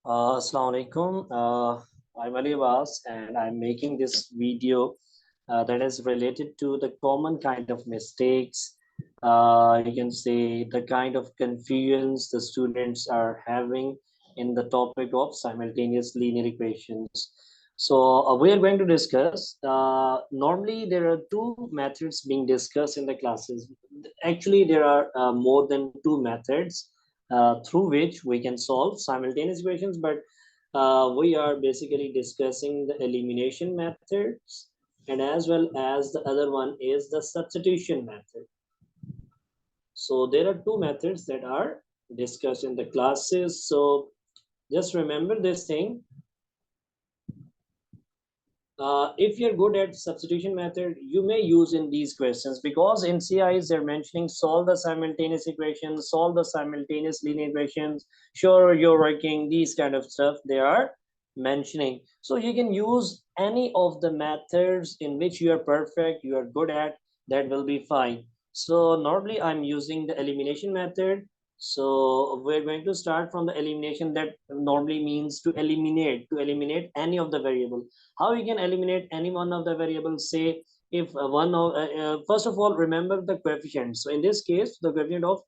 Assalamu alaikum. I'm Ali Abbas and I'm making this video that is related to the common kind of mistakes. You can say the kind of confusions the students are having in the topic of simultaneous linear equations. So we are going to discuss. Normally, there are two methods being discussed in the classes. Actually, there are more than two methods through which we can solve simultaneous equations, but we are basically discussing the elimination methods, and as well as the other one is the substitution method. So there are two methods that are discussed in the classes. So just remember this thing. If you're good at substitution method, you may use in these questions, because in CIs they're mentioning solve the simultaneous equations, solve the simultaneous linear equations, sure you're working, these kind of stuff they are mentioning. So you can use any of the methods in which you are perfect, you are good at, that will be fine. So normally I'm using the elimination method. So we're going to start from the elimination, that normally means to eliminate any of the variable. How you can eliminate any one of the variables? Say if one of first of all, remember the coefficient. So in this case the coefficient of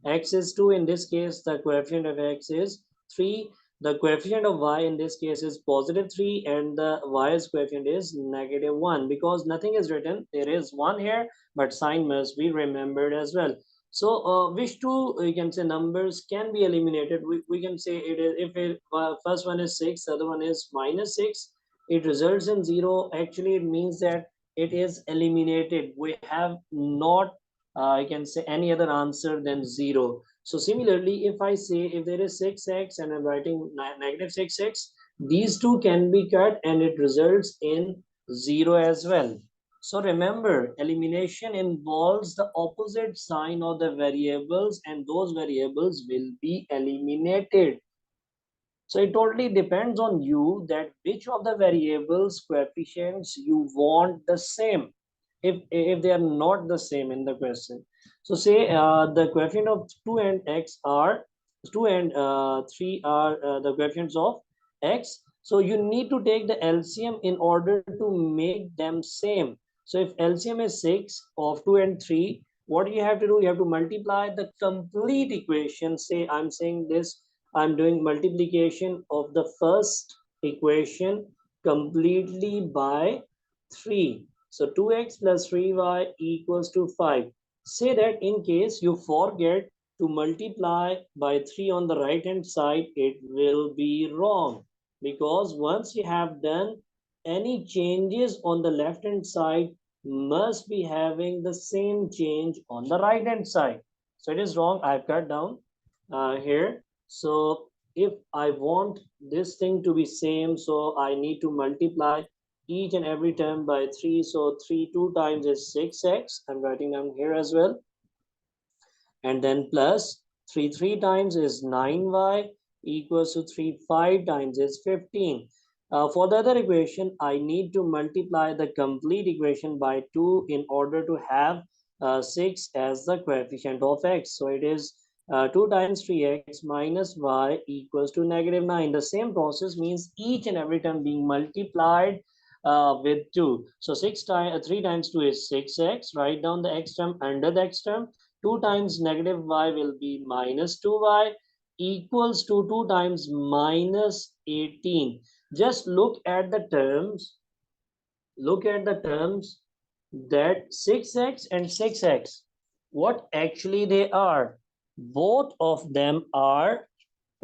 x is 2, in this case the coefficient of x is 3, the coefficient of y in this case is positive 3, and the y's coefficient is negative 1, because nothing is written, there is 1 here, but sign must be remembered as well. So which two, you can say, numbers can be eliminated? We can say it is, if it, first one is 6, the other one is minus 6, it results in 0. Actually it means that it is eliminated, we have not I can say any other answer than 0. So similarly, if I say if there is 6x and I'm writing negative 6x, these two can be cut and it results in 0 as well. So remember, elimination involves the opposite sign of the variables, and those variables will be eliminated. So it totally depends on you that which of the variables coefficients you want the same. If they are not the same in the question. So say the coefficient of 2 and x are 2 and 3 are the coefficients of x. So you need to take the LCM in order to make them same. So if LCM is 6 of 2 and 3, what you have to do, you have to multiply the complete equation. Say I'm saying this, I'm doing multiplication of the first equation completely by 3. So 2x plus 3y equals to 5. Say that in case you forget to multiply by 3 on the right hand side, it will be wrong, because once you have done, any changes on the left hand side must be having the same change on the right hand side. So it is wrong. I've cut down here. So if I want this thing to be same, so I need to multiply each and every term by 3. So 3 2 times is 6x. I'm writing down here as well. And then plus 3 3 times is 9y equals to 3 5 times is 15. For the other equation, I need to multiply the complete equation by 2 in order to have 6 as the coefficient of x. So it is 2 times 3x minus y equals to negative 9. The same process means each and every term being multiplied with 2. So 3 times 2 is 6x. Write down the x term under the x term. 2 times negative y will be minus 2y equals to 2 times minus 18. Just look at the terms. Look at the terms, that 6x and 6x, what actually they are. Both of them are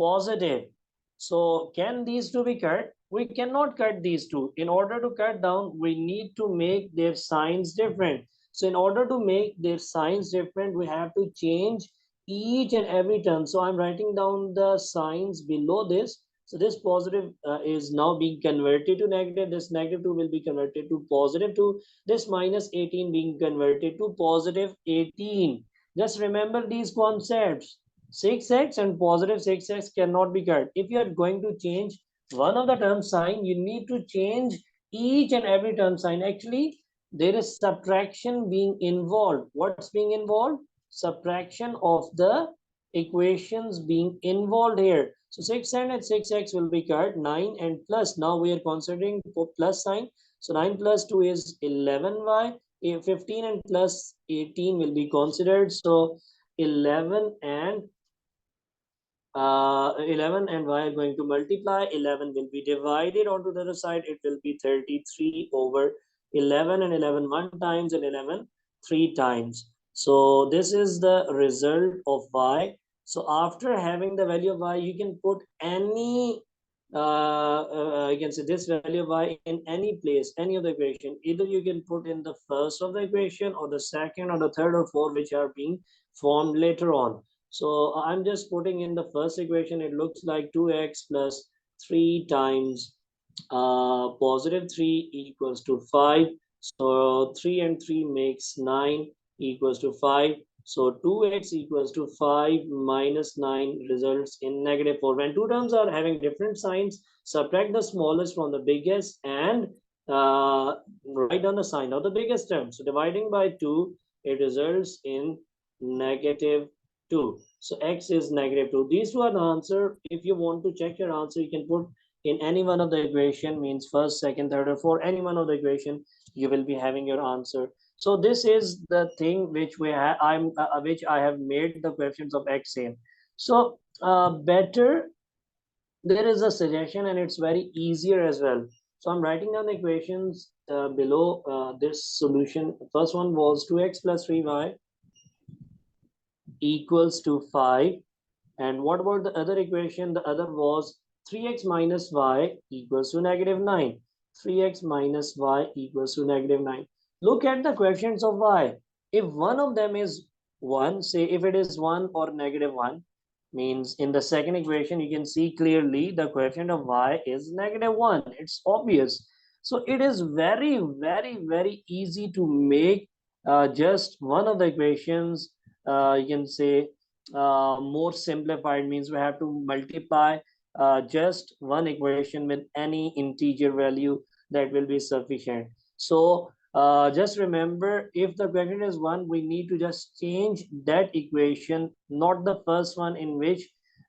positive. So can these two be cut? We cannot cut these two. In order to cut down, we need to make their signs different. So in order to make their signs different, we have to change each and every term. So I'm writing down the signs below this. So this positive is now being converted to negative. This negative 2 will be converted to positive 2. This minus 18 being converted to positive 18. Just remember these concepts. 6x and positive 6x cannot be cut. If you are going to change one of the term sign, you need to change each and every term sign. Actually, there is subtraction being involved. What's being involved? Subtraction of the equations being involved here. So 6 and 6x will be cut, 9 and plus. Now we are considering plus sign. So 9 plus 2 is 11y. 15 and plus 18 will be considered. So 11 and 11 and y are going to multiply. 11 will be divided onto the other side. It will be 33 over 11, and 11 one times, and 11 three times. So this is the result of y. So after having the value of y, you can put any you can say this value of y in any place, any of the equation. Either you can put in the first of the equation, or the second, or the third, or fourth, which are being formed later on. So I'm just putting in the first equation. It looks like 2x plus 3 times positive 3 equals to 5. So 3 and 3 makes 9 equals to 5. So 2x equals to 5 minus 9 results in -4. When two terms are having different signs, subtract the smallest from the biggest and write down the sign of the biggest term. So dividing by 2, it results in -2. So x is -2. These two are the answer. If you want to check your answer, you can put in any one of the equation, means first, second, third, or fourth, any one of the equation, you will be having your answer. So this is the thing which we have. Which I have made the questions of x same. So better, there is a suggestion, and it's very easier as well. So I'm writing down the equations below this solution. First one was 2x plus 3y equals to 5. And what about the other equation? The other was 3x minus y equals to -9. 3x minus y equals to -9. Look at the questions of y. If one of them is 1, say if it is 1 or -1, means in the second equation, you can see clearly the coefficient of y is -1. It's obvious. So it is very, very, very easy to make just one of the equations, you can say, more simplified, means we have to multiply just one equation with any integer value. That will be sufficient. So just remember, if the quadrant is 1, we need to just change that equation, not the first one in which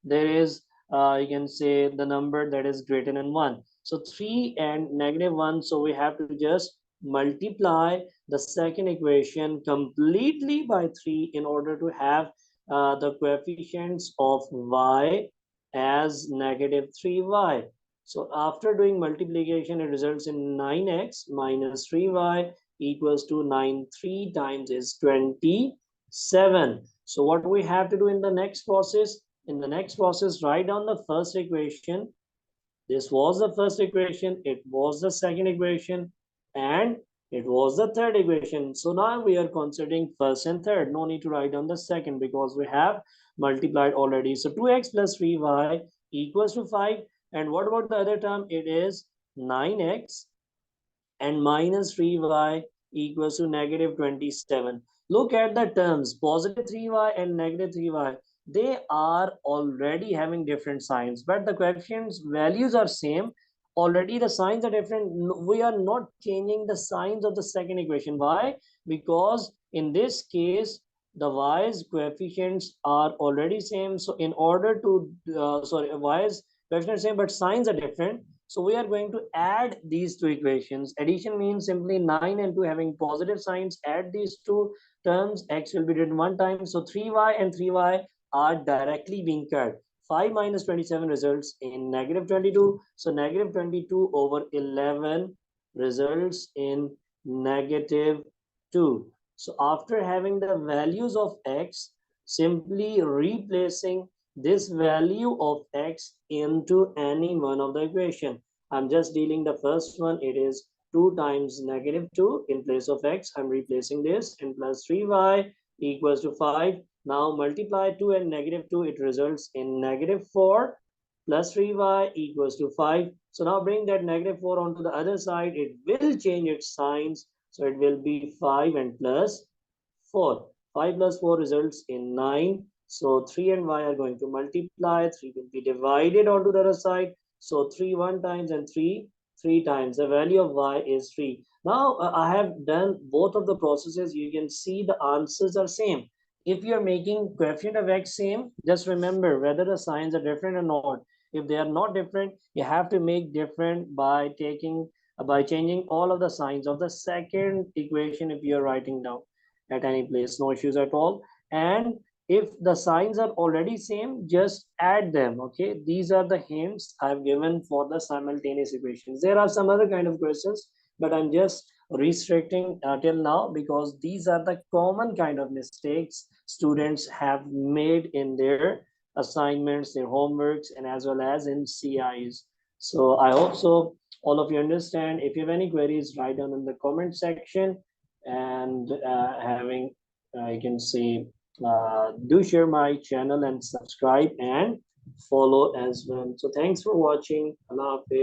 there is you can say the number that is greater than 1. So 3 and -1, so we have to just multiply the second equation completely by 3 in order to have the coefficients of y as -3y. So after doing multiplication, it results in 9x minus 3y equals to 9. 3 times is 27. So what we have to do in the next process? In the next process, write down the first equation. This was the first equation, it was the second equation, and it was the third equation. So now we are considering first and third. No need to write down the second because we have multiplied already. So 2x plus 3y equals to 5. And what about the other term? It is 9x and minus 3y equals to -27. Look at the terms, positive 3y and -3y. They are already having different signs, but the coefficients values are same. Already the signs are different. We are not changing the signs of the second equation. Why? Because in this case, the y's coefficients are already same. So in order to, y's coefficients are same, but signs are different. So we are going to add these two equations. Addition means simply 9 and 2 having positive signs. Add these two terms. X will be written one time. So 3y and 3y are directly being cut. 5 minus 27 results in -22. So -22 over 11 results in -2. So after having the values of x, simply replacing this value of x into any one of the equation. I'm just dealing the first one. It is 2 times -2 in place of x. I'm replacing this, and plus 3y equals to 5. Now multiply 2 and -2. It results in -4 plus 3y equals to 5. So now bring that -4 onto the other side. It will change its signs. So it will be 5 and plus 4. 5 plus 4 results in 9. So 3 and y are going to multiply. 3 will be divided onto the other side. So 3 one times and 3 times. The value of y is 3. Now I have done both of the processes. You can see the answers are same. if you're making coefficient of x same, just remember whether the signs are different or not. If they are not different, you have to make different by changing all of the signs of the second equation if you're writing down at any place, no issues at all. And if the signs are already same, just add them. Okay, these are the hints I've given for the simultaneous equations. There are some other kind of questions, but I'm just restricting till now because these are the common kind of mistakes students have made in their assignments, their homeworks, and as well as in CIs. So I hope so all of you understand. If you have any queries, write down in the comment section. And having I can say do share my channel and subscribe and follow as well. So thanks for watching. Allah Hafiz.